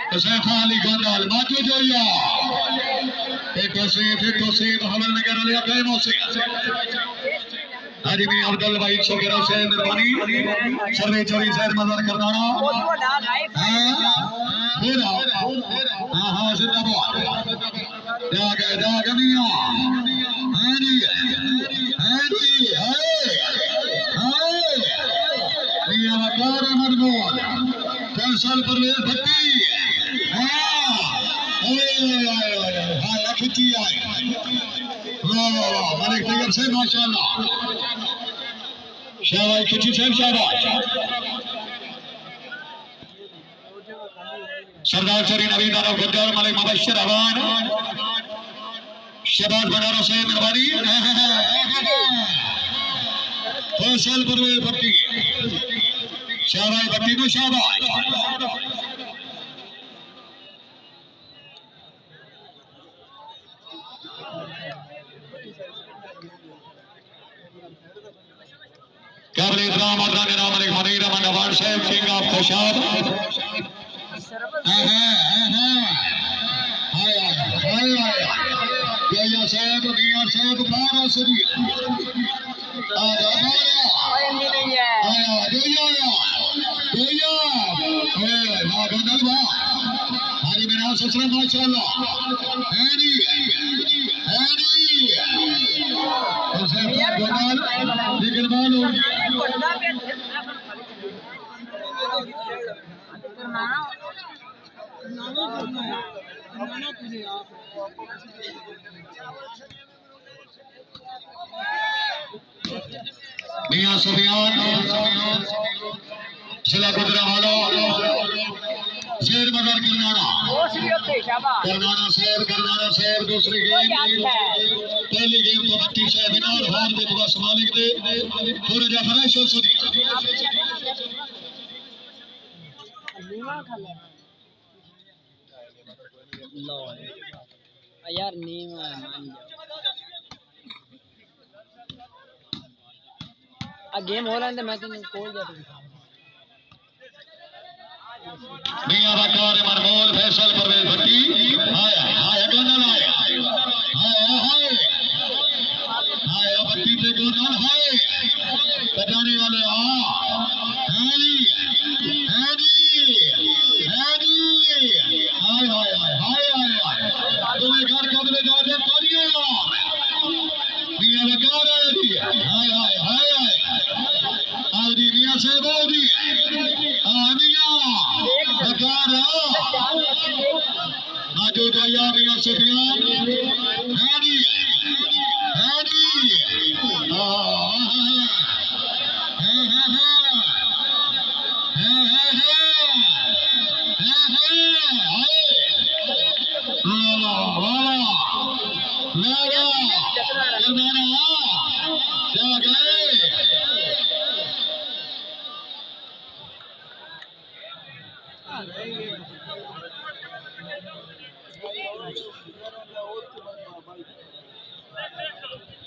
Ali Gondal, Matu Joya. It was Mohammed Nagaralia Kaimosi. Adimi Abdul Bhai Shokera said the money. Survey Chori said Mother Karnana. Dagamia. We have a car and more. Cancel for the Patti. Malik Tayyab said, MashaAllah. Shahbaz Kichi said, Shahbaz. Sardar Shari Naveed Arab Gudgar Malik Mubashir Awan. Shahbaz Banara said, Mirbani. Faisal Parvez Bhatti. Shahbaz Bhatti to Shahbaz. Kabul Islam Adnan Naam Malik Munir Rahman Awad Sahib King of Khashab. Jaya Sahib, Mia Sahib, Bara Sadi. MashaAllah. Mia Sufyan, Sila Gujranwala, Sher Madar Karnana Sahib, दूसरी game, पहली game तो भट्टी साहब बिना और हार दे दुआ मालिक दे पूरे जाफर है शोसुदी यार नीम मान आ गेम हो रहा है मैं तो खोल जाता मियां बकार मनमोल फैसल परवेज भट्टी आया गोंदल आया हाय भट्टी पे गोंदल हाय बजाने वाले हैनी हाय तुम्हें घर कब ले जाते करिए मियां बकार हाय आदि मियां से बोली Maju Jaya Mia Sufyan, Hadi,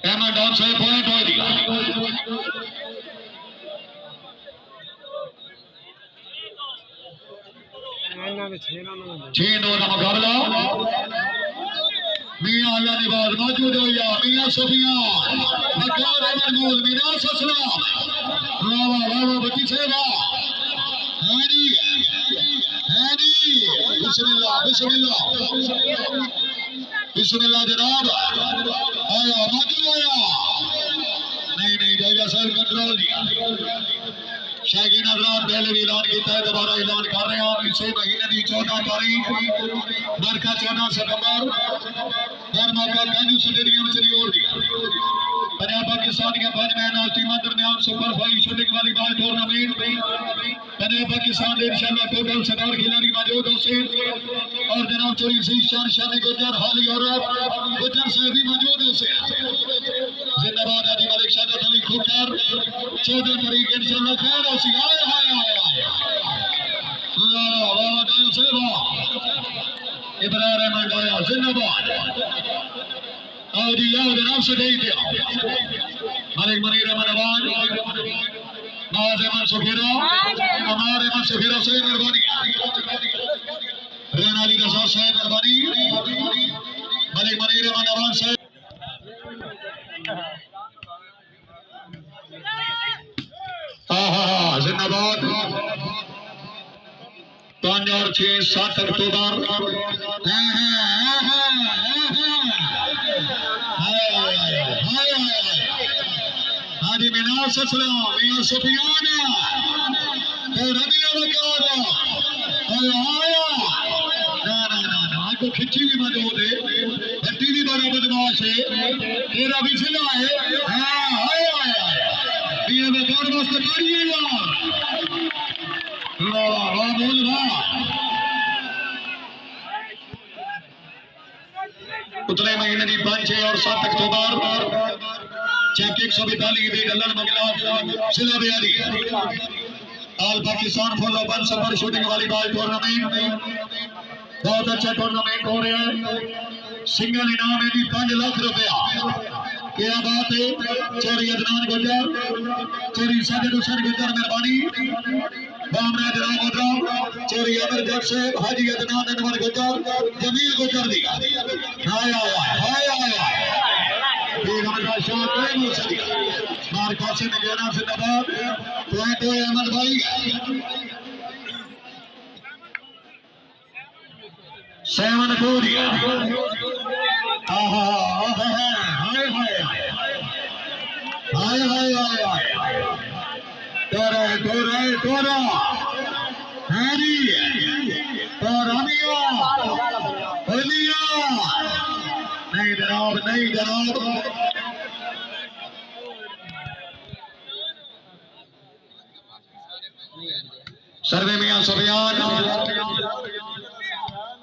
Emma Don say point हो दिया छह नौ का मुकाबला मियां अल्लाह ने बात मौजूद हो या मियां सुफियान बकार मनमूल मिनास असलाम वाह बच्ची से वाह हैनी बिस्मिल्लाह जनाब आया मौजूद आया नहीं जाएगा सर कंट्रोल दिया शायकीन हज़रात पहले भी ऐलान किया है दोबारा ऐलान कर रहे हैं इसी महीने की 14 तारीख बरखा 14 सितंबर और मौका कानू स्टेडियम में चली और दिया पंजाब पाकिस्तान के 5 मैच टीम दरमियान सुपर 5 शूटिंग वाली बॉल टूर्नामेंट पंजाब पाकिस्तान के इंशाल्लाह टोटल 17 खिलाड़ी मौजूद होंगे और जनाब चोरी से शान गुजर हाली और गुजर से भी मौजूद होंगे जिंदाबाद आदि मलिक शादत अली खुकर 14 तारीख इंशाल्लाह खैर होसी हाय वाह डाल से वाह इब्राहिम रहमान आया जिंदाबाद और ये जनाब से दे दिया मलिक मुनीर रहमान आवाज नवाज अहमद सुफीरा हमारे अहमद सुफीरा से मेहरबानी रहना अली रजा साहब मेहरबानी मलिक मनीर रहमान नवाज साहब जिंदाबाद 5 और 6 7 अक्टूबर हाजी मिनास असलम मियां सुफियान तो रबिया वकारा आया ना ना ना ना को खिच्ची भी मत हो दे हट्टी भी बड़ा बदमाश है तेरा भी सिला है हां आया मियां वकार वास्ते करिएगा वाह वाह बोल वाह उतले महीने की 5 6 और 7 अक्टूबर चेक 142 की गलन मंगला जिला Bihari all Pakistan full open super shooting volleyball tournament बहुत अच्छा टूर्नामेंट हो रहा है सिंगल इनाम है जी 5 लाख रुपया क्या बात है चोरी अदनान गुजर चोरी साजिद हुसैन गुजर मेहरबानी बामरा जनाब मुद्रा चोरी अमर जट से हाजी अदनान अनवर गुजर जमील गुजर दी हाय हाय हाय हाय बेगमदा शाह कोई नहीं सकिया मार कासे में लेना जिंदाबाद पॉइंट है अहमद भाई सेवन कोरिया आहा हाय हाय हाय हाय हाय तोरा तोरा तोरा हैरी तोरानिया होलिया नहीं जनाब सर्वे मियां सुफियान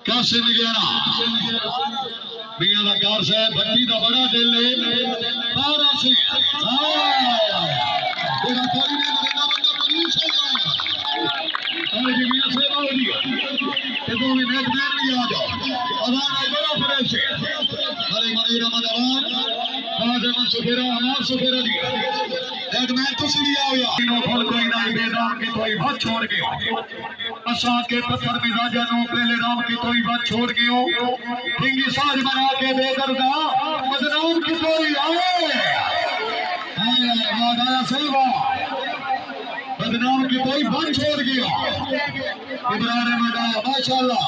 कैसे मिलेना मियां वकार साहब भट्टी का बड़ा दिल है 12 से तेरा कोई नहीं मरेगा बंदा पुलिस हो जाएगा और जी मियां साहब आओ जी ये तो भी मैच मैन भी आ जाओ अवान है बड़ा फ्रेश है अरे मनीर अहमद अवान आज अहमद सुफेरा हमार सुफेरा जी एक मैच तो भी आओ यार नो खोल कोई नहीं बेदाम की कोई बात छोड़ के असा के पत्थर मिजाजा नो पहले राम की कोई बात छोड़ के हो किंगी साज बना के बेदर्दा बदनाम की कोई आए आया सेवा बदनाम की कोई बात छोड़ गया इब्राहिम अहमद माशाल्लाह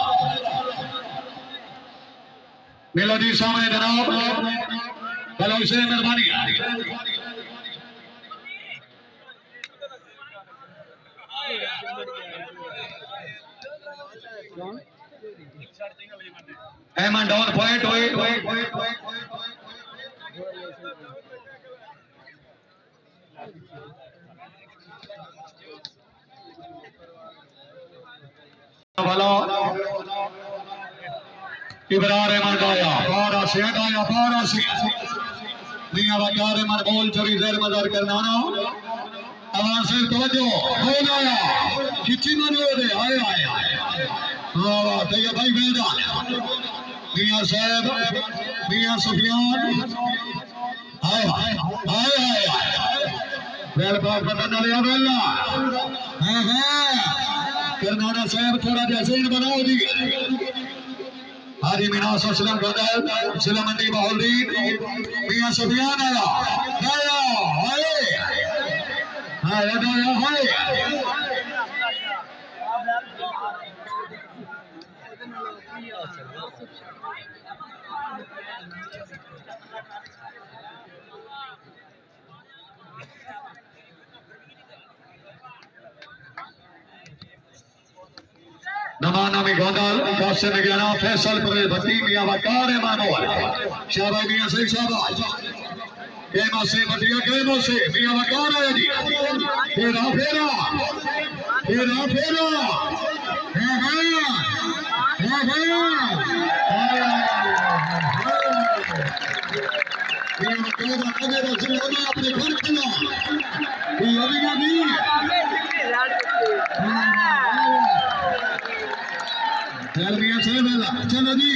मेलोडी सामने जनाब भला उसे मेहरबानी एमन डाउन पॉइंट हुए भला इब्राहिम आया 12 से मियां वकार मन बोल चोरी देर मदर करना ना आवाज से तवज्जो बोल आया खिच्ची मन हो दे आए वाह वाह तो ये भाई मैदान मियां साहब मियां सुफियान हाय हाय हाय हाय वेल बात बदलना लिया वेला करनाना साहब थोड़ा जैसे इन बनाओ दी हाजी मिनास असलम गदल जिला मंडी बहाउद्दीन मियां सुफियान आया हाय हाय नमाना में गोंदल कासे में गया फैसल पर भट्टी मियां वकार मानोल शाबाश मियां सही शाबाश केमा से भटिया केमो से मियां वकार आया जी फेरा अपने घर खिला चलो जी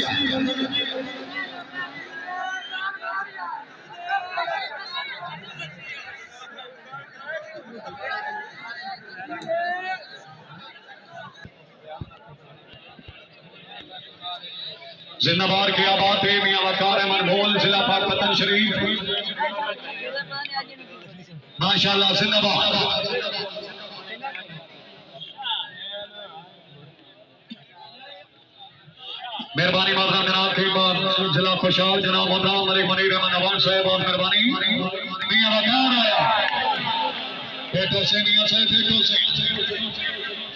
जिंदाबाद किया बात है मियां वकार अहमद बोल जिला पाक पतन शरीफ माशाल्लाह जिंदाबाद। मेहरबानी मोहतरम जनाब के बाद जिला खुशहाल जनाब मोहतरम मलिक मनीर रहमान अवान साहब बहुत मेहरबानी मियां वकार आया पेटो से मियां साहब पेटो से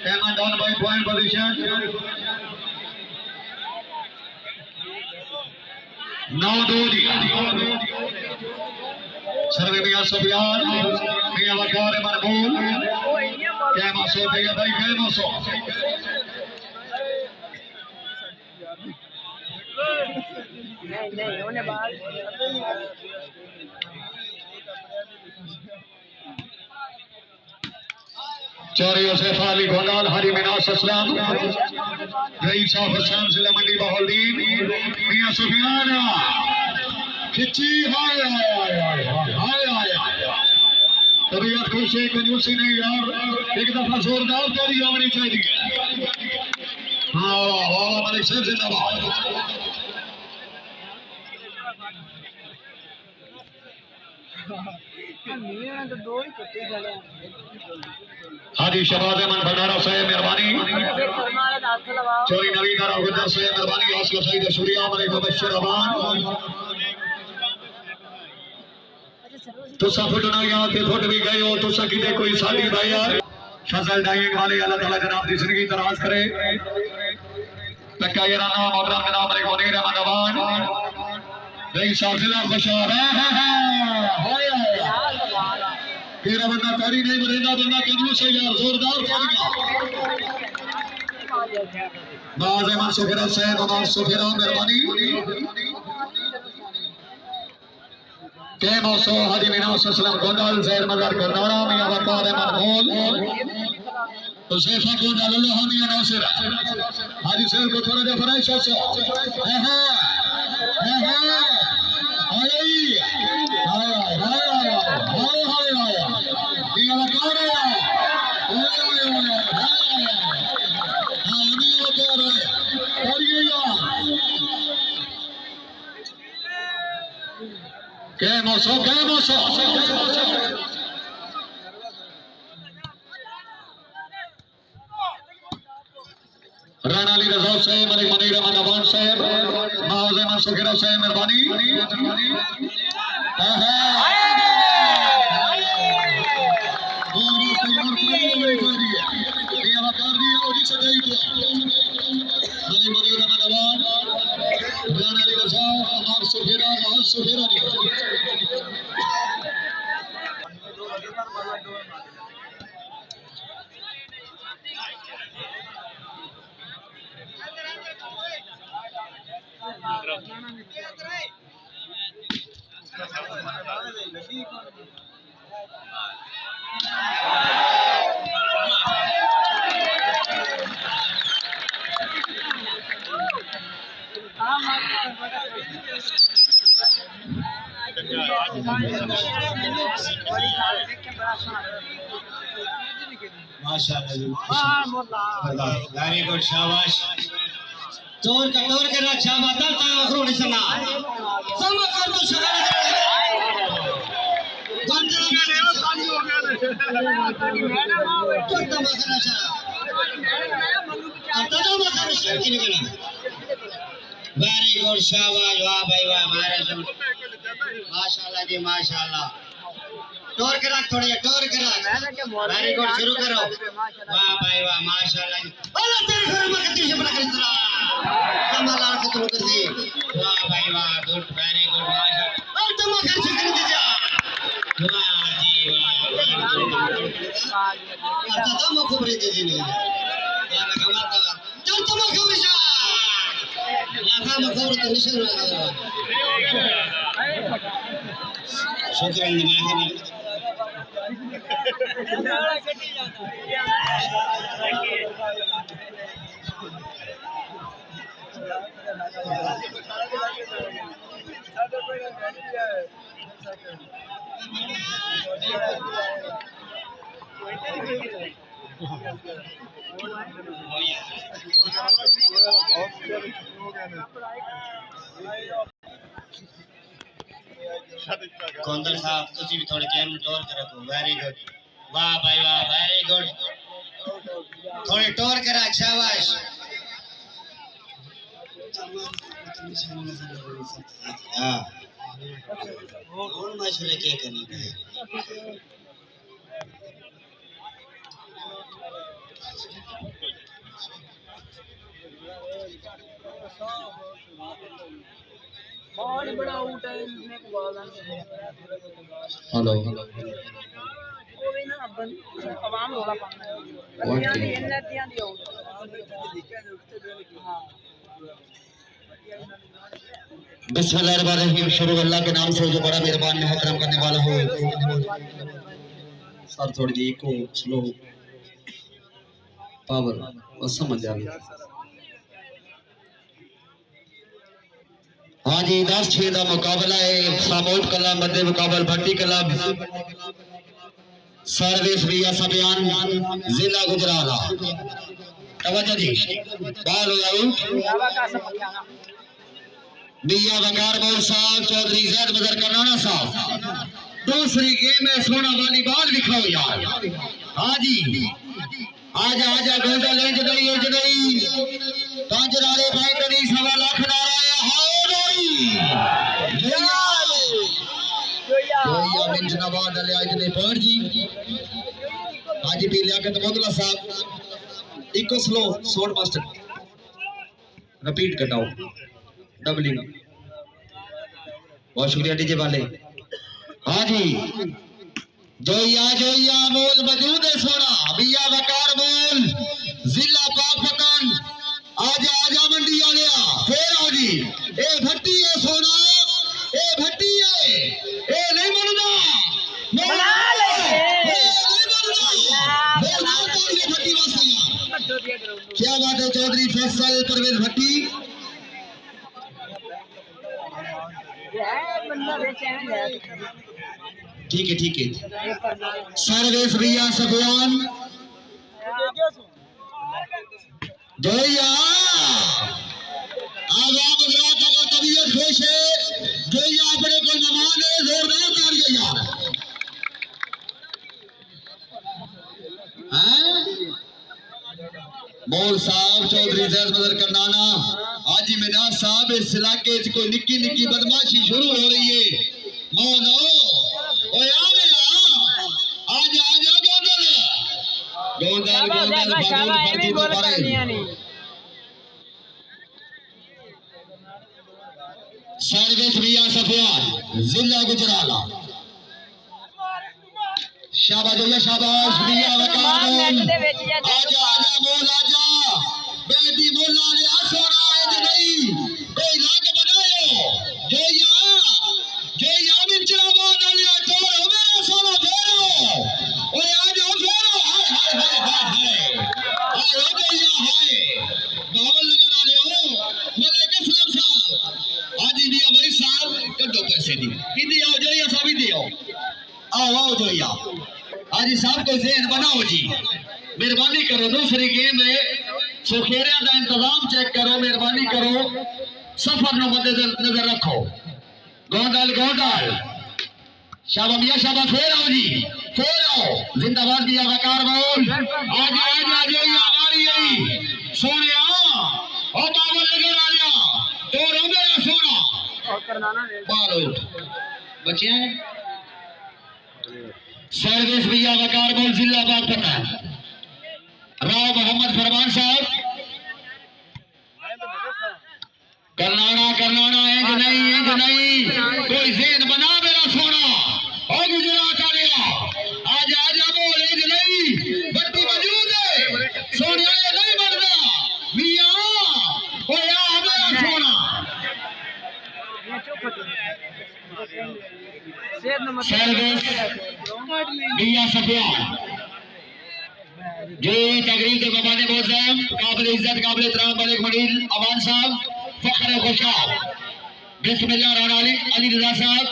कैमन डाउन बाय पॉइंट पोजीशन 9-2 जी सर्वे मियां सुफियान मियां वकार मनबूल कैमा सो भैया भाई कैमा सो नहीं होने बाद चौरी यूसुफ अली गोंडाल हाजी मिनास अस्लाम रईस साहब हसन जिला मंडी बहाउद्दीन मियां सुफियान खिची हाय हाय हाय हाय तबीयत खुश है कंजूसी नहीं यार एक दफा जोरदार ताली आनी चाहिए। हाँ वाह मलिक साहब जिंदाबाद। हाजी शहबाज अहमद भंडारा साहब मेहरबानी चोरी नवी दारा गुजर साहब मेहरबानी हौसला सईद शुक्रिया मलिक मुबशर अमान तुसा फुटना याद के फुट भी गए हो तुसा किते कोई साडी भाई यार फसल डाइंग वाले अल्लाह ताला जनाब की जिंदगी दराज करे तक्का ये नाम मोहतरम जनाब मलिक मुनीर अहमद अवान रईस साहब जिला खुशहाल हाय तेरा बंदा तारी नहीं मरेगा बंदा कंजूस है यार जोरदार तालियां बाज अहमद सुफेरा साहब अमान सुफेरा मेहरबानी के मौसो हाजी मिनास अस्लम गोंडाल जैर मजार करनाड़ा मियां वकार अहमद बोल तो शेफा गोंडाल अल्लाह मियां नासिर हाजी साहब को थोड़ा दे फराइश हो के मौसो राना अली रजा साहब मलिक मनीर अहमद अवान साहब माउज अहमद सुखेरा साहब मेहरबानी राना अली रजा अमान सुखेरा बहुत सुखेरा माशाल्लाह वेरी गुड शाबाश टोर के रख शाबाश तब तक अखरो निशाना सम कर तो शगल गंदे लगे हो ताली हो गया तो तमाशा शा आता तो मगर की निकला वेरी गुड शाबाश वाह भाई वाह माशाल्लाह जी माशाल्लाह टोर के रख थोड़े टोर के रख वेरी गुड शुरू करो वाह भाई वाह माशाल्लाह जी अल्लाह तेरे घर में कितनी शबरा कर इतना कमाल के शुरू कर दी वाह भाई वाह गुड वेरी गुड माशाल्लाह और तुम कर शुरू कर दिया वाह जी वाह आता तो मैं खूब रे जी ने यार कमाल का चल तुम खूब रे लाखा में खूब तो निशान लगा शुक्रिया मेहरबानी Oh yeah. गोंदल साहब तुसी भी थोड़े गेम टोर के रखो वेरी गुड वाह भाई वाह वेरी गुड थोड़े टोर के रख शाबाश हां कौन मशहूर के करना है बहुत बड़ा आउट है इसने को बॉल हेलो वो भी ना अपन आवाम रोला पाना है ये एनर्जी दी आउट हां बिस्मिल्लाहिर्रहमानिर्रहीम शुरू अल्लाह के नाम से जो बड़ा मेहरबान मोहतरम करने वाला हो सर थोड़ी जी को स्लो पावर और समझ आ गई हाँ जी 10-6 का मुकाबला है सामोट कला मध्य मुकाबल भट्टी कला सर्विस भैया सबियान जिला गुजराला तवज्जो जी बॉल आउट भैया वकार बोल साहब चौधरी जैद बदर करनाना साहब दूसरी गेम में सोना वाली बॉल दिखाओ यार हाँ जी आजा आजा गोल्डन लेंज गई तांजरारे भाई कनी 1.5 लाख नारा हाओ डोरी जोया मिंट नवाज अले आज ने पर जी आज भी लियाकत मोदला साहब echo slow shot master repeat करना डबलिंग बहुत शुक्रिया डीजे वाले हाँ जी जोया मोल मौजूद है सोना भैया वकार मोल जिला पाक पकन आजा मंडी आ गया फिर आओ जी ए भट्टी है सोना ए भट्टी है ए नहीं मनना बना ले भट्टी वास्ते क्या बात है चौधरी फैसल परवेज भट्टी ठीक है सर्वेश भैया सफियान जोया आवाम हजरात अगर तबीयत खुश है जोया अपने को मेहमान है जोरदार तालियां यार बोल साहब चौधरी जैद बदर करनाना हाजी मिनाज साहब इस इलाके च कोई निक्की बदमाशी शुरू हो रही है मौलो ओए आवे आजा गोंदल शाबाश एवी गोल करनी आनी सर्विस भैया सफियान जिला गुजराला शाबाश भैया वकार बोल आजा बोल आजा बेटी मोला ले सोना है नहीं कोई लाग बनायो जोया मिंचरा बोल ले तोड़ मेरा सोना फेरो ओए आजा फेरो हाय बावल नगर आ रहे हो मलाइक असलम साहब आज भी भाई साहब कड्डो पैसे दी किदी आओ जोया साहब दी आओ जोया आज साहब को ज़हन बनाओ जी मेहरबानी करो दूसरी गेम है सुखेरिया का इंतजाम चेक करो मेहरबानी करो सफर नो मद्देनजर रखो गोंदल शाबाश मियां शाबाश फेर आओ जी फेर आओ जिंदाबाद दिया वकार बोल आजा जोया हमारी आई सोनिया ओ बाबा नगर आ गया तो मेरा सोना और करनाना बाल आउट बचे हैं सर्विस भैया वकार बोल जिला बाग पता राव मोहम्मद फरमान साहब करनाना इंज नहीं कोई ज़हन बना मेरा सोना और गुजरात आ गया आजा बोल इंज नहीं बत्ती मौजूद है सोनिया ये नहीं बनता मियां होया मेरा सोना सर्विस भैया सफियान जो तकरीब के बबाने मौजूद काबिल इज्जत काबिल एहतराम मलिक मनील अमान साहब फखर खुशाब बिस्मिल्लाह अली रजा साहब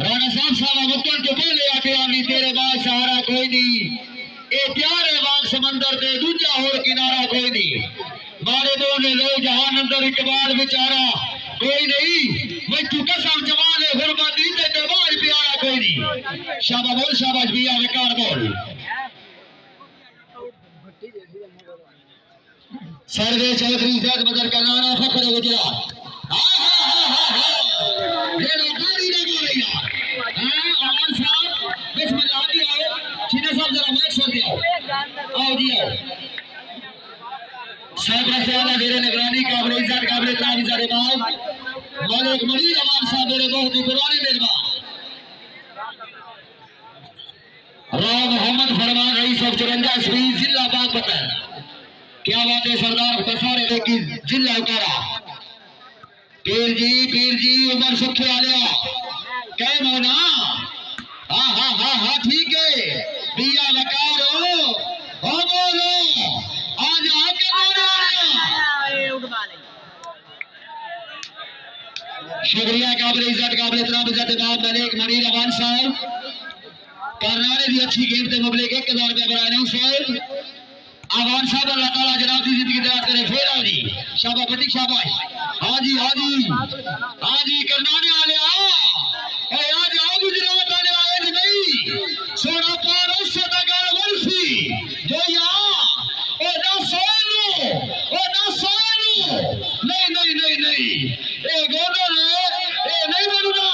राणा साहब मुक्तन के पहले आके आनी तेरे बाद सहारा कोई नहीं ए प्यारे वाग समंदर दे दूजा होर किनारा कोई नहीं मारे बोले लो जहान अंदर इकबाल बेचारा कोई नहीं मैं तू कसम जवान है गुरबंदी ते दबाज प्यारा कोई नहीं शाबाश बोल शाबाश बिया बेकार बोल सर्वे चौधरी जैद बदर का नाना फखर गुजरात ये नौकरी ने बोलेगा आवाज साहब बिस्मिल्लाह जी आओ सीने साहब जरा माइक छोड़ दिया आओ जी आओ साहब रसाला मेरे निगरानी काबिल इज्जत काबिल इकराम इज़ारे बाब मलिक मुनीर अमान साहब मेरे बहुत ही पुराने मेहमान राव मोहम्मद फरमान रईस ऑफ 54 ईस्वी जिला बागपतन क्या बात है सरदार बसारे की जिला उतारा पीर जी उमर सुखे आलिया कह मोना हाँ ठीक है बिया वकारो हो बोलो आज आके मोना शुक्रिया काबिल इज्जत काबिल इतराम इज्जत बाब मलिक मुनीर अमान साहब करनाने दी अच्छी गेम ते मुबलिक 1000 रुपए बनाने साहब आवान साहब अल्लाह ताला जनाब की जिंदगी दराज करे फिर आओ जी शाबाश बेटी शाबाश हाँ जी करनाने वाले आओ आज आओ गुजरात आने वाले जी नहीं सोना पार उससे तगड़ वर्षी जो यहाँ ओ ना सोनू नहीं ए गोदो ले ए नहीं बनूंगा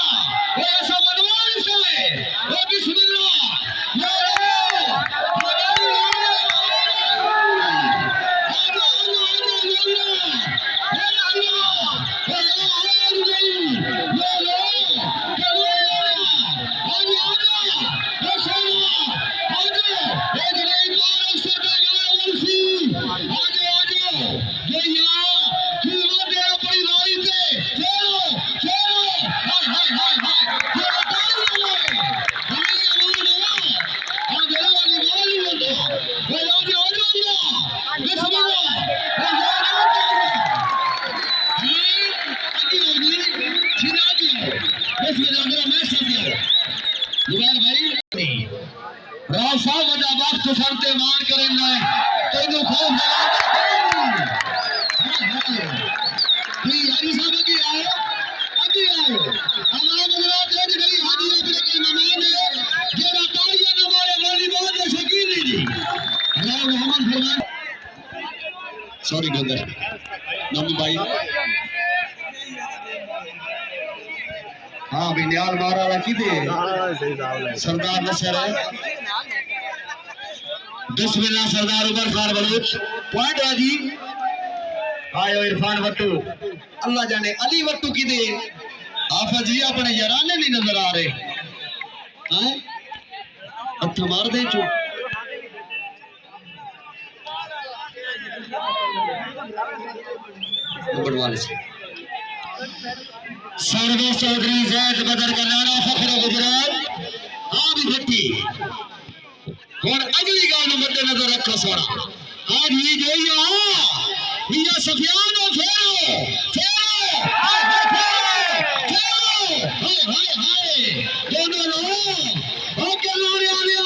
ए ऐसा मनवान से ए बिस्मिल्लाह या राव साहब वजह वक्त सरते मान करें ना तेनू खौफ लगा यारी साहब आगे आओ हमारा गुजरात है नहीं हाजी अपने के मेहमान है जेड़ा तालियां ना मारे वॉलीबॉल के शौकीन नहीं जी राव मोहम्मद फरमान सॉरी गोदर नमी भाई हाँ बिंदियाल मारा वाला किधे सरदार नसर है बिस्मिल्लाह सरदार उमर खान बलूच पॉइंट बाजी आयो इरफान वट्टू अल्लाह जाने अली वट्टू किधे आफा जी अपने याराने नहीं नजर आ रहे हैं हथ मार दे चो वाले से सर्वे चौधरी जैद बदर का नाना फखर गुजरात हाँ भी भट्टी और अगली गल मद्देनजर रखो सोना आज ये जो ये सफियान और फेरो हाय दोनों लो ओके लोरे आ गया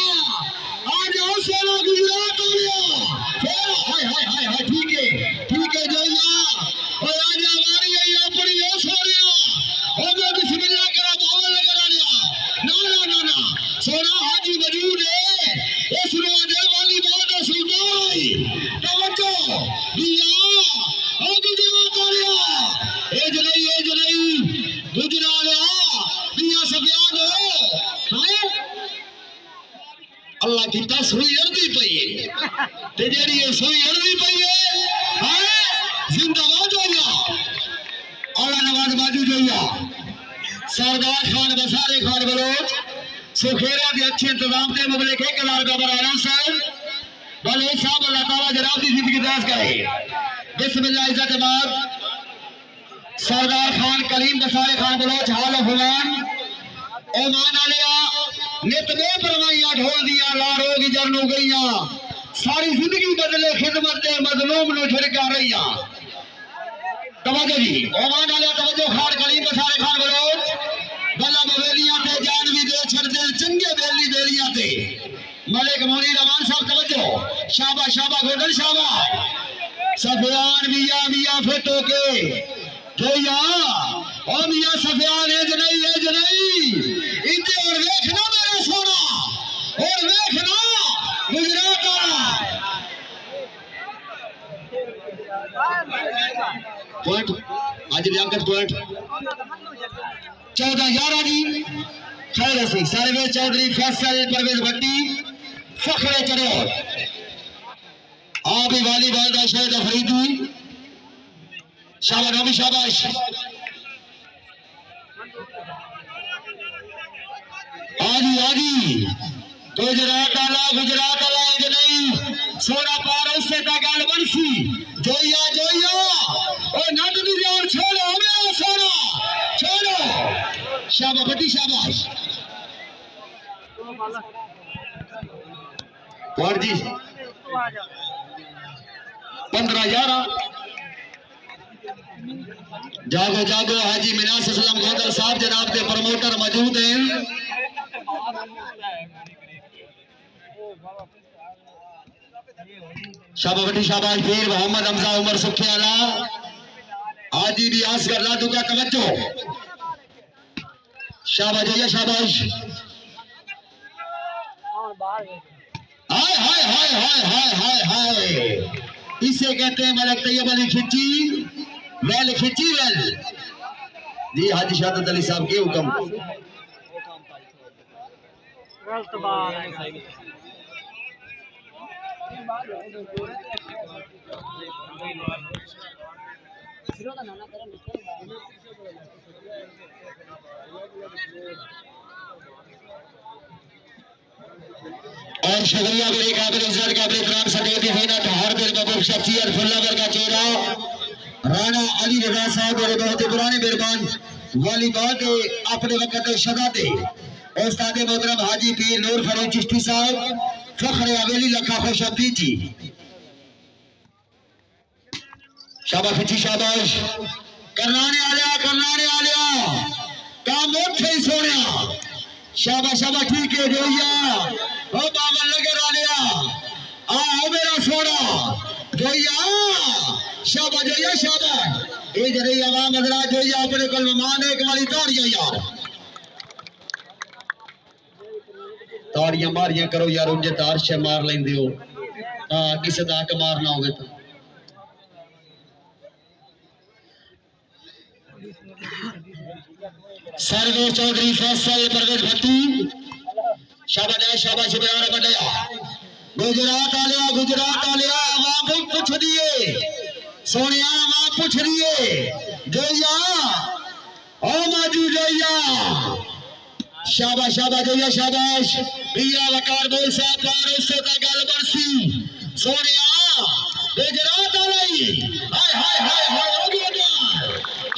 आज आओ सोना गुजरात आ गया फेरो हाय ठीक है जो और आज हमारी ये अपनी ये सोनिया और मैं बिस्मिल्लाह करा बावल लगा लिया ना सोना हाजी मौजूद है इस रोजे वाली बात सुनोई तवज्जो दिया ओ गुजरात आ गया एज नहीं गुजरात दिया सफियान है अल्लाह की तस्वीर अर्दी पई है ते जेड़ी ये सोई अर्दी पई है जिंदाबाद हो गया औला नवाज बाजू जो सरदार खान बसारे खान बलोच सुखेरा के अच्छे इंतजाम के मुबलिक 1000 रुपया बराना साहब बलोच साहब अल्लाह ताला जनाब की जिंदगी दराज करे बिस्मिल्लाह इज्जत बाब सरदार खान कलीम बसारे खान बलोच हाल हुमान ओमान आलिया नित में परवाइयां ढोल दिया लारो गुजर नु गईया सारी जिंदगी बदले खिदमत दे मजलूम नु झिड़का रहीया तवज्जो जी ओमान आलिया तवज्जो खान कलीम बसारे खान बलोच बल्ला बवेलियां ते जान भी दे छड़ दे चंगे बेली बेलियां ते मलिक मुनीर अमान साहब तवज्जो शाबाश गोदल शाबाश सफियान मियां फिट होके जोया ओ मियां सफियान एज नहीं इते और देखना मेरा सोना और देखना गुजरात वाला पॉइंट आज लियांकत पॉइंट 14-11 जी खैर सिंह सरवेज चौधरी फैसल परवेज भट्टी फखरे चरोर आबी वॉलीबॉल का शायद अफरीदी शाबाश नबी शाबाश आजी गुजरात वाला इंज नहीं सोना पार उससे का गल बनसी जोया ओ नट दी जान छोड़ो मेरा सोना छोड़ो शाबाश भट्टी शाबाश और जी 15-11 जागो हाजी मिनास असलम गोदर साहब जनाब के प्रमोटर मौजूद हैं शाबाश शाबाश पीर मोहम्मद हमजा उमर सुखियाला आजी भी असगर लादू का तवज्जो शाबाश भैया शाबाश हाय हाय हाय हाय हाय हाय हाय इसे कहते हैं मलक तैयब अली खिची वेल जी हाजी शहादत अली साहब के हुक्म और शुक्रिया मेरे काबिल इज्जत काबिल इकराम सदैव देना हर दिल महबूब शख्सियत फुल्लावर का चेहरा राणा अली रजा साहब और बहुत ही पुराने मेहरबान वॉलीबॉल के अपने वक्त शहजादे उस्ताद मोहतरम हाजी पीर नूर फरीद चिश्ती साहब फखरे हवेली लखा खुशअब्दी जी शाबाश खिची शाबाश करनाने आलिया काम उठे ही सोनिया शाबाश ठीक है जोइया ओ बाबा लगे आलिया आओ मेरा सोना जोइया शाबाश ये जरे आवाम हजरात जोइया अपने कल मान एक वाली ताड़ियां यार ताड़ियां मारियां करो यार उनके तार से मार लेंदे हो किसी का हक मारना होवे तो सरवेज चौधरी फैसल परवेज भट्टी शाबाश बयान बढ़िया गुजरात आलिया आवाम पूछ दिए सोनिया आवाम पूछ दिए जोया ओ माजू जोया शाबाश जोया पिया वकार बोल साहब पार उससे का गल बरसी सोनिया गुजरात आली हाय हाय हाय हाय हो गया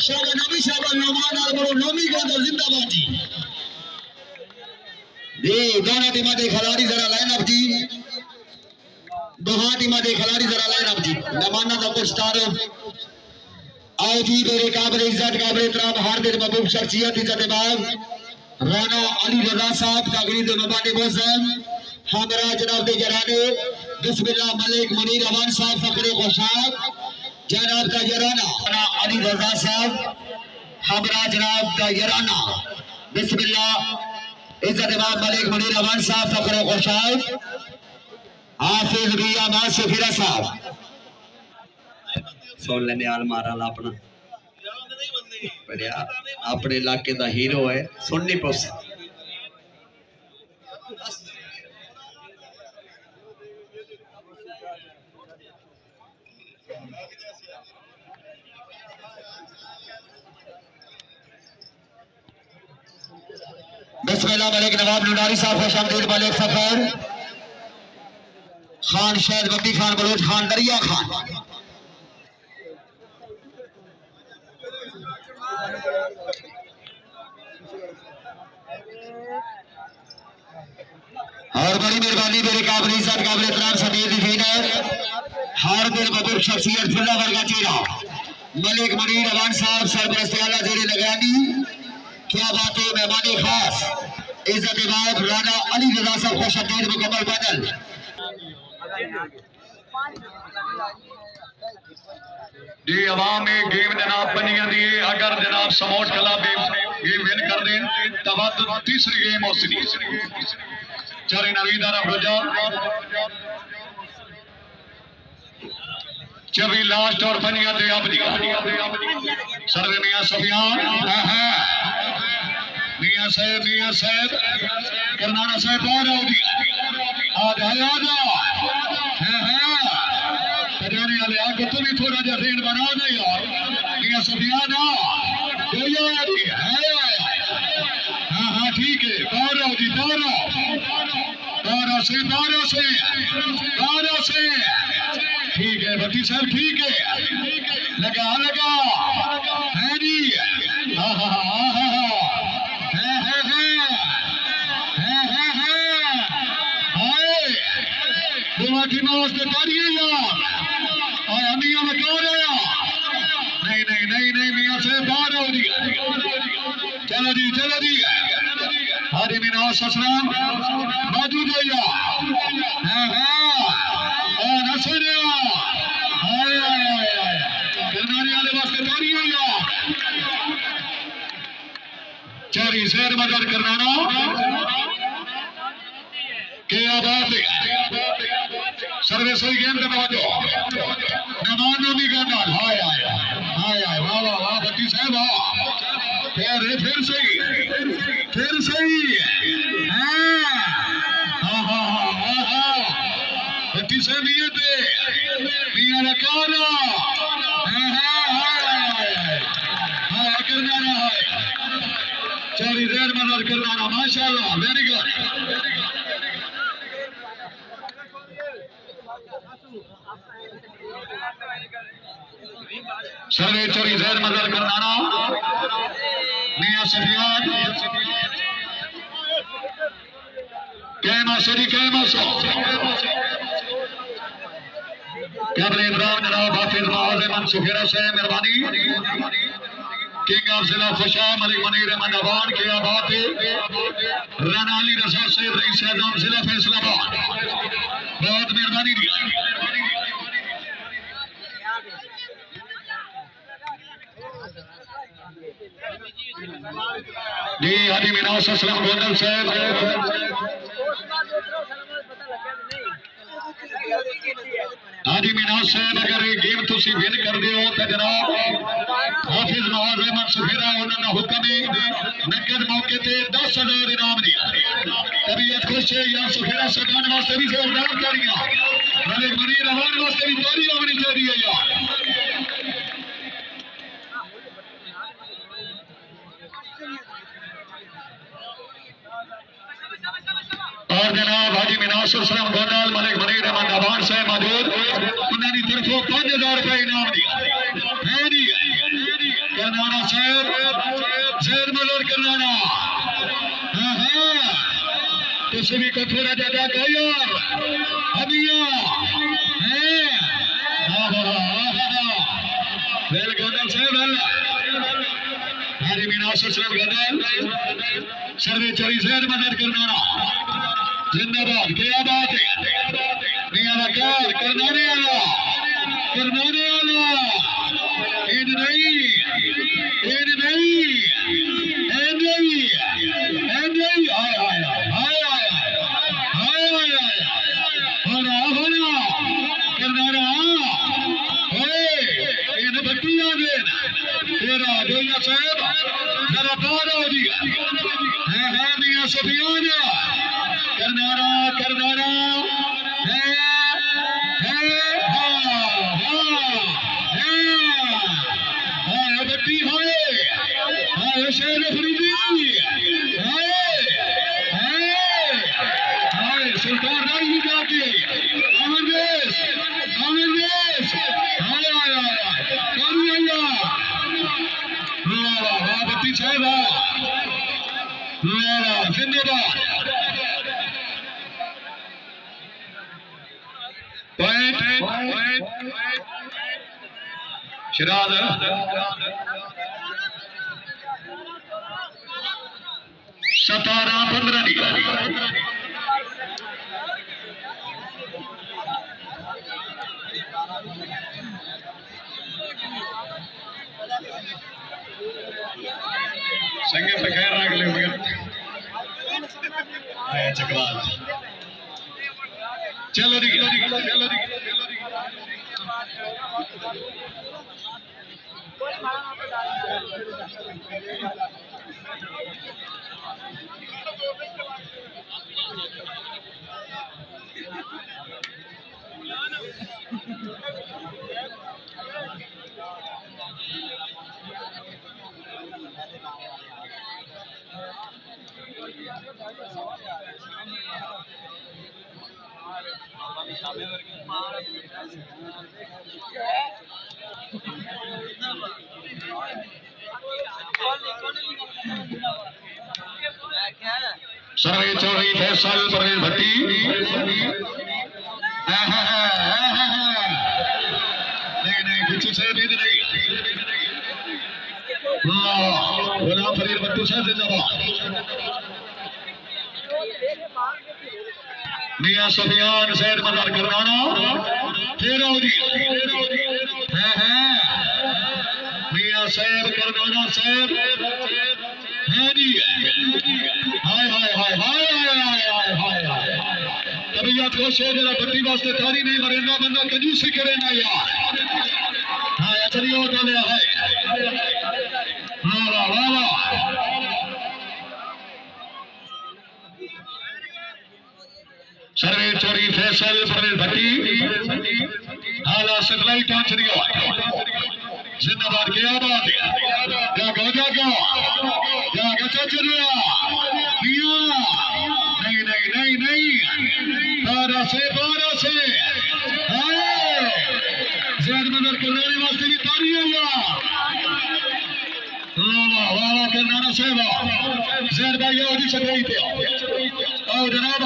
शाबाश नौमान आल बड़ो नौमी गोदर जिंदाबाद जी दोनों टीम के खिलाड़ी जरा लाइन अप जी दोहां टीम के खिलाड़ी जरा लाइन अप जी मेहमानों का कुछ तारुफ आओ जी मेरे काबिल इज्जत काबिल एहतराम हर दिल महबूब शख्सियत इज्जतबाज राणा अली रजा साहब तकरीर मबानी मोहसन हमरा जनाब दे जराने बिस्मिल्लाह मलिक मुनीर अमान साहब फखरे खुशाब जनाब का जराना राणा अली रजा साहब हमरा जनाब का जराना बिस्मिल्लाह इज्जतबाज मलिक मुनीर अमान साहब फखरे खुशाब हाफिज रिया मासिफिरा साहब सुन लेने आल मारा अपना बढ़िया अपने इलाके का हीरो है सुननी पस बिस्मिल्लाह मलिक नवाब नुनारी साहब खुशामदीद मलिक फखर खान शहद बब्बी खान बलोच खान दरिया खान और बड़ी मेहरबानी मेरे काबिल इज्जत काबिल एहतराम समीर डिफीनर हर दिल महबूब शख्सियत फुल्लावर का चेहरा मलिक मुनीर अवान साहब सरपरस्त आला जेरी लगानी क्या बात है मेहमानी खास इज्जतबाज राणा अली रजा साहब खुशअब्दीद मुकम्मल बदल जी अवाम में गेम जनाब बनी जाती है। अगर जनाब समोट क्लब गेम विन कर दें तो तीसरी गेम उसकी चारे नवीदा गुजा चवी लास्ट और बनिया थे अब सर्वे मियां सफियान मियां साहब करनाना साहब बाहर आओ जी आ जाओ जाने वाले आगे तुम भी थोड़ा जा जेन बना दे यार मियां सफियान हाँ ठीक है बाहर आओ जी बाहर से ठीक है भट्टी साहब ठीक है लगा है जी की वास्ते तारिए यार और मियां में कौन आया नहीं मियां से बाहर आओ जी चलो जी हाजी मीना ससराम मौजूद है यार चारी शेर मदद करना क्या बात है सर्वे सही गेम के बाजो मेहमानों भी करना हाय वाह भट्टी साहब फिर सही भट्टी साहब ये थे मियां लकाना करना है चारी शेर मदद करना माशाल्लाह वेरी गुड सर्वे चोरी जहर मदर करना मियां सफियान कैमरे इमरान जनाब हाफिज नवाज अहमद सुखेरा साहब मेहरबानी किंग ऑफ जिला खुशा मलिक मनीर अहमद अवान क्या बात है राना अली रजा साहब रईस आजम जिला फैसलाबाद बहुत मेहरबानी जी हाजी मीनास असलम गोंदल साहब हाजी मीनास साहब अगर ये गेम तुसी विन कर दे हो तो जनाब हाफिज नवाज अहमद सुखेरा उन्होंने हुक्म है नकद मौके ते 10,000 इनाम दिया तबीयत खुश है यार सुखेरा सटाने वास्ते भी जोरदार तालियां मलिक मनीर अवान वास्ते भी तालियां होनी चाहिए यार और जनाब हाजी मीनास असलम गोंदल मलिक मनीर अहमद अवान साहब मौजूद उन्होंने तरफों 5,000 रुपए इनाम दिया है जी करनाना साहब शेर मदर करनाना तुसी भी कठोरा ज्यादा कहो यार हमिया वेल गोंदल साहब हाजी मीनास असलम गोंदल सर्वे चोरी शेर मदद करनाना जिंदाबाद क्या बात है मियां लकार करनाने वाला इन नहीं इन बट्टियां दे तेरा जोया साहब जरा बाहर हो जी है मियां सफियान करनारा बट्टी हाय शेर फरीदी हाय सुल्तान राय भी जाके अमर देश बट्टी साहब जिंदाबाद शराद 17-15 निकाली संगे पे खैर रख ले आया चकवाल चलो दी सर्वे चौधरी फैसल परवेज भट्टी नहीं पीछे से भी नहीं गुलाम फरीद भट्टू साहब जिंदाबाद मियां सफियान सैद मदार करनाना मियां सैद करनाना सैद है जी हाय हाय हाय हाय हाय हाय हाय तबीयत खुश हो जरा भट्टी वास्ते तारी नहीं मरेंदा बंदा कंजूसी करे ना यार हाय चलियो डालिया है वाह वाह वाह सर्वे चोरी फैसल परवेज भट्टी हाला सगलाई टांच रियो जिंदाबाद के आबाद जागो जागो जागो चचरिया मियां नहीं नहीं नहीं नहीं बारह से हाय ज़ैद मदर करनाने वास्ते भी तारी है यार वाह वाह करनाना साहब ज़ैद भाई ओदी सगलाई पे आओ जनाब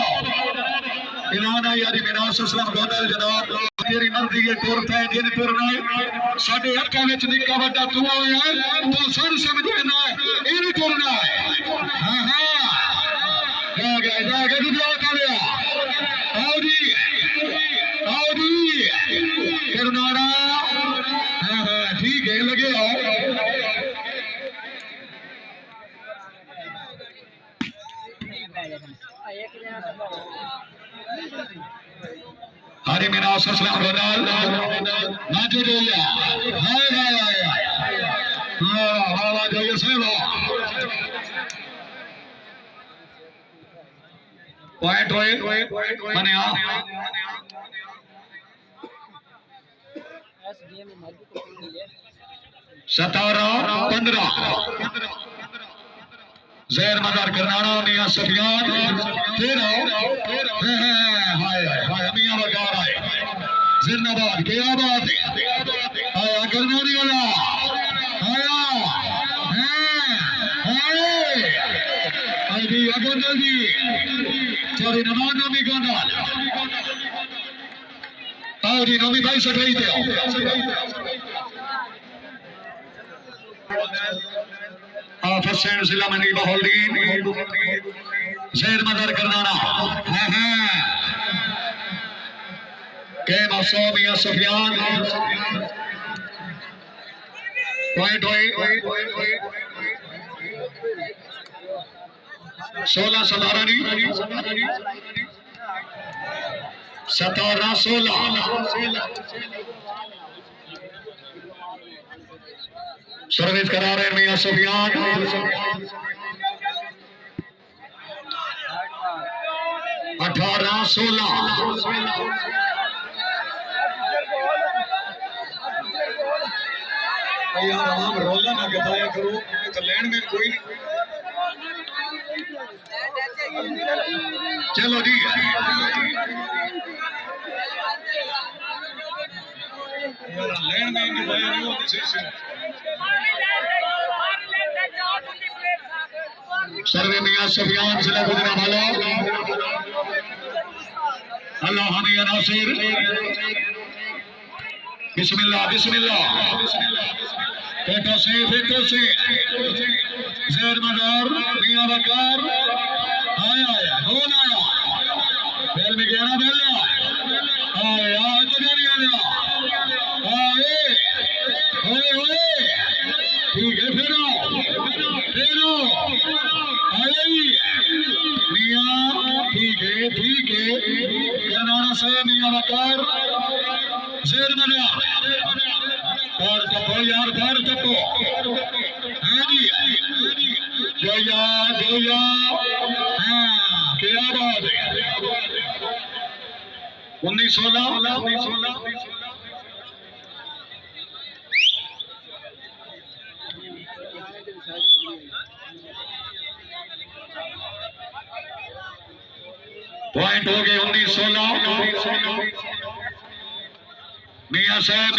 इनाना यारी मिनास इस्लाम गोदल जनाब तेरी मर्जी है टुरता है जिन टुरना है साडे अक्खां विच निक्का वड्डा तू होया है तो सन समझना है ये नहीं टुरना है हां हां जाके दुआ कर लिया आओ जी करनाना हां हां ठीक है लगे आओ हरी मिनास इस्लाम गोदल नाजो जोया हाय हाय हाय वाह वाह जोया साहब पॉइंट होए माने आ 17-15 ज़ैद मदार करनाना मियां सफियान हाय हाय मियां वकार आए जिंदाबाद के आबाद आया करनानी वाला आया अभी अगो जल्दी चोरी नमाज नमी गोंडल आओ जी नमी भाई सगई थे हुसैन जिला मंडी बहोलीन ज़ैद मदर करनाना के मासूम मियां सफियान पॉइंट होए 16-17 नहीं 17-16 सर्विस करा रहे मियां सफियान 18-16 यार हम रोला ना बताया करो तो लैंड में कोई चलो जी यार लैंड में इनके भाई नहीं होते से सर्वे मियां सफियान जिला गुजरांवाला अल्लाह हमिया नासिर बिस्मिल्लाह बिस्मिल्लाह फेटो से ज़ैद मदार मियां वकार आया कौन आया बेल में गया ना बेल आया तो नहीं आया आए ओए ओए ठीक है फेरो फेरो आई मियाँ ठीक है करनाना से मियाँ वकार शेर मजा पर टप्पो यार पर टप्पो जोया हाँ क्या बात है 19-16 पॉइंट हो गए 19-16 मियाँ साहब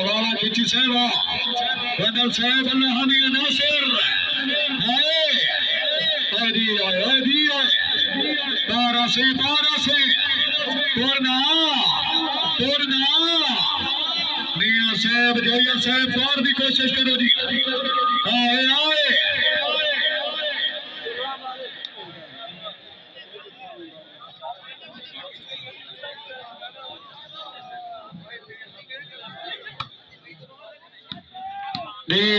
वाला खिची साहब बदल साहब अल्लाह मियाँ नासिर बारह से तोड़ना मियाँ साहब जोया साहब और भी कोशिश करो जी आए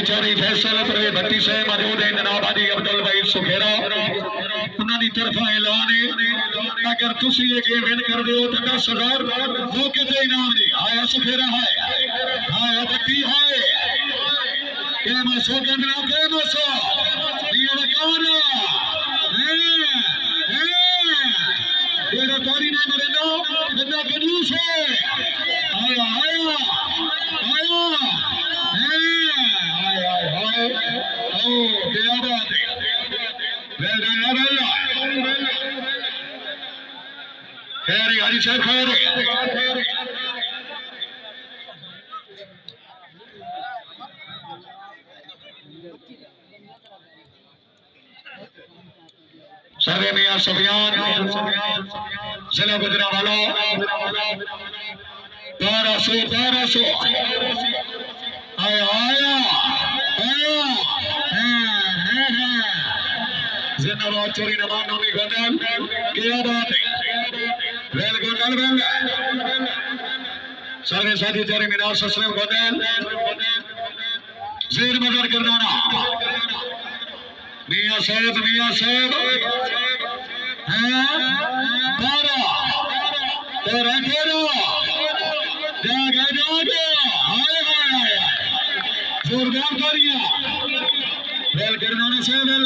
चौरी फैसल पर भट्टी से मौजूद है जनाब हाजी अब्दुल भाई सुखेरा उन्होंने तरफा ऐलान है अगर तुसी ये गेम विन कर दो तो 10,000 मौके ते इनाम दी आया सुखेरा है आया भट्टी है के मसो गंदना के मसो ये वकार ये तारी ने मरेंदा बंदा कंजूस है आया क्या बात है खैर हाजी साहब खैर सर्वे मियाँ सफियान जिला गुजरावाला 1200 आया जिंदाबाद चोरी नमान नोमी गंडल क्या बात है वेल गंडल सारे साथी चोरी मीनार ससलेम गंडल जेर मदर करनाना मियाँ साहब हैं 12 जागे हाय जोरदार तालियां वेल करनाना से वेल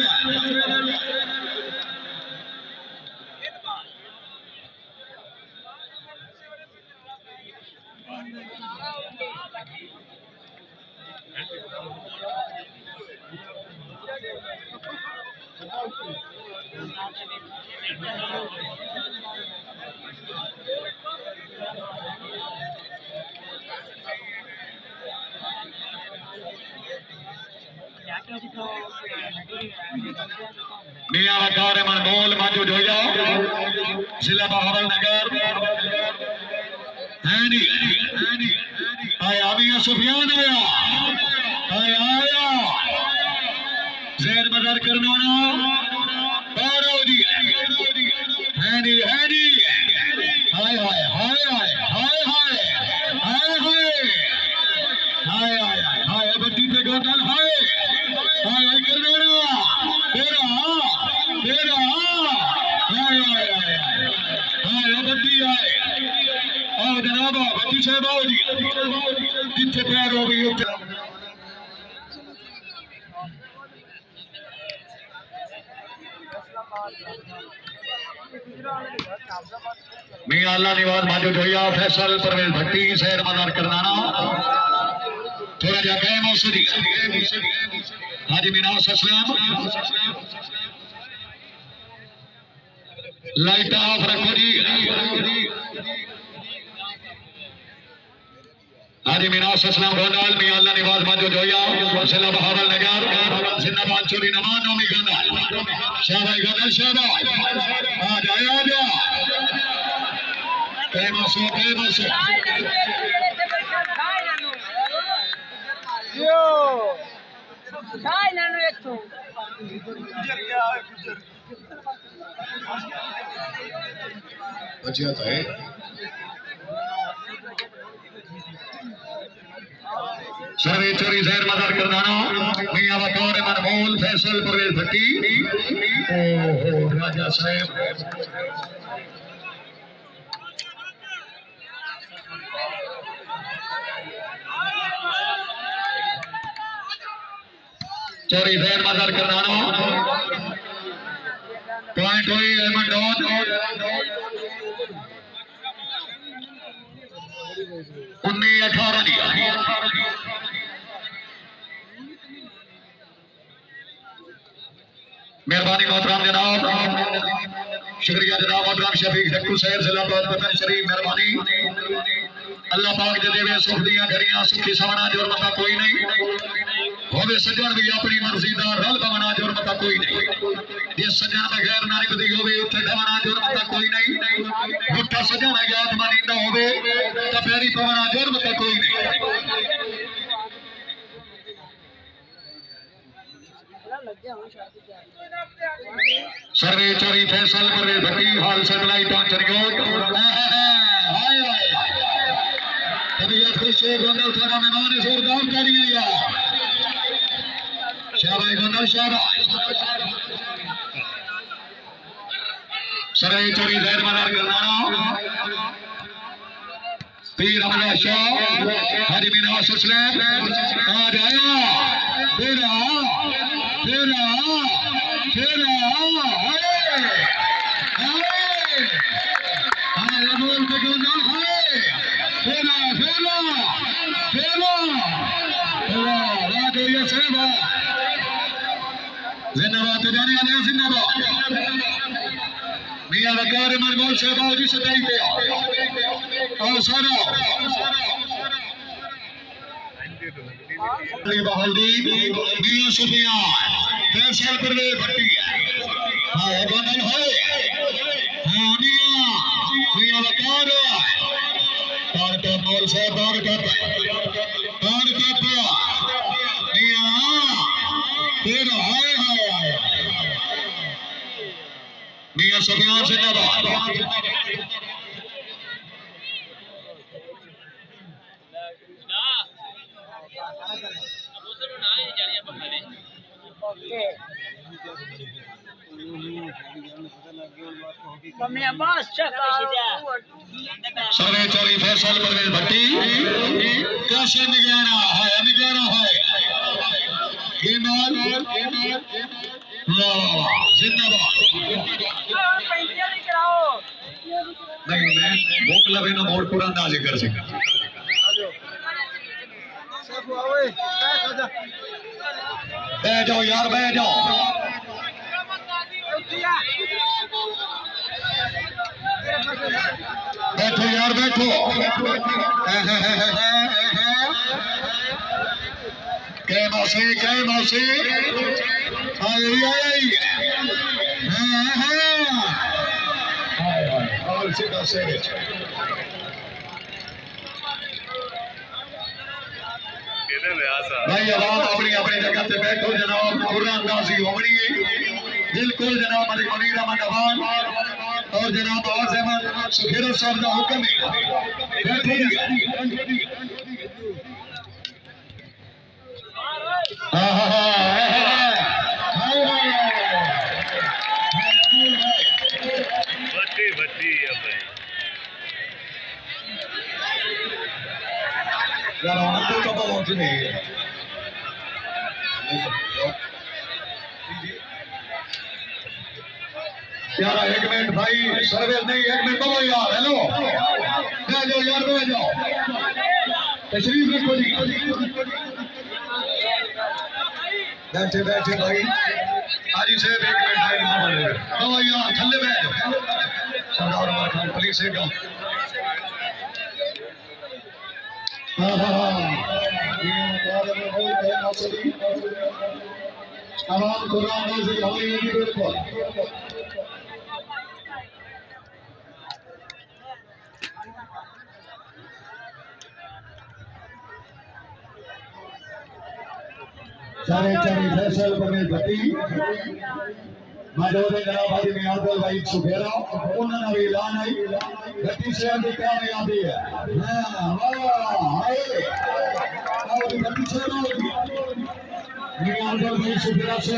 मियाँ वकार मन बोल माजू जोया जिला बहावलनगर आया मियाँ सुफियान आया जेर मदर करनाना बारोदी हैनी हाय बत्ती पे गोदल हाय करनाना तेरा हाय बत्ती आए आओ जनाब बत्ती साहब आओ जी जिथे पैर हो गई मियाँ अल्लाह निवाज माजू जोया फैसल परवेज भट्टी शहर मदार करनाना थोड़ा जा गए मौसरी हाजी मीनार ससलाम लाइट ऑफ रखो जी हाजी मीनार ससलाम गोंडाल मियाँ अल्लाह निवाज माजू जोया जिला बहावलनगर जिंदाबाद चोरी नमान नोमी गोंडाल शाबाश गोंडाल शाबाश आ जा फेमस अच्छा है सर्वे चोरी जहर मदर करदाना मियां वकार मनमोल फैसल परवेज भट्टी ओ राजा साहब चोरी जहर मदर करदाना पॉइंट हुई अहमद डॉन 19-18 मेहरबानी मोहतरम जनाब शुक्रिया जनाब मोहतरम शफीक डक्कू शहर जिला पतन शरीफ मेहरबानी अल्लाह पाक दे देवे सुख दियां घड़ियां सुखी सवना जोर मता कोई नहीं होवे सजन भी अपनी मर्जी दा रल पवना जोर मता कोई नहीं जे सजन बगैर नारी बदी होवे उथे ढवना जोर मता कोई नहीं मुठा सजन याद मानींदा होवे ता पैरी पवना जोर मता कोई नहीं सर्वे चोरी फैसल पर भट्टी हाल सगलाई टांचरियोट हाय हाय तबीयत खुश हो गोंदल थाना में माने जोरदार तालियां यार शाबाश गोंदल शाबाश सर्वे चोरी जहर मनार करना पीर हमला शाह हाजी मीना सुसलैम आ जाया तेरा तेरा तेरा जिंदाबाद जाने वाले जिंदाबाद मियां वकार मनमोल शहबाज जी सदाई पे और सारा बहादुर मियां सुफियान फैसल परवेज भट्टी हां गोंदल है हां मियां वकार और तो मोल से बार करता मियां तेरा हाय मियां सुफियान जिंदाबाद सर्वे चोरी फैसल परवेज भट्टी कैसे निगराना है ईमान जिंदाबाद नहीं मैं भूख लगे ना मोड़ पूरा अंदाजे कर सका बह जाओ यार बह जाओ बैठो यार बैठो कै मौसी आई और सीधा से भाई आवाम अपनी अपनी जगह पे बैठो जनाब कुरान गाजी होनी बिल्कुल जनाब मलिक मुनीर अहमद अवान और जनाब आवाज अहमद सुखीर साहब का हुक्म है बैठो यार एक मिनट भाई सर्विस नहीं एक मिनट बोलो यार हेलो बह जाओ यार बह जाओ तशरीफ रखो जी बैठे बैठे भाई हाजी साहब एक मिनट भाई बोलो यार थल्ले बैठ जाओ सरदार उमर खान पुलिस से जाओ आवाम कुरान से हमारी बिल्कुल सारे चारी फैसल परवेज भट्टी मौजूद जनाब हाजी मियादुल भाई सुखेरा उन्होंने भी ऐलान आई भट्टी शहर की कामयाबी है हां वाह हाय और भट्टी छोड़ो। ये आंदोलन में से फिर से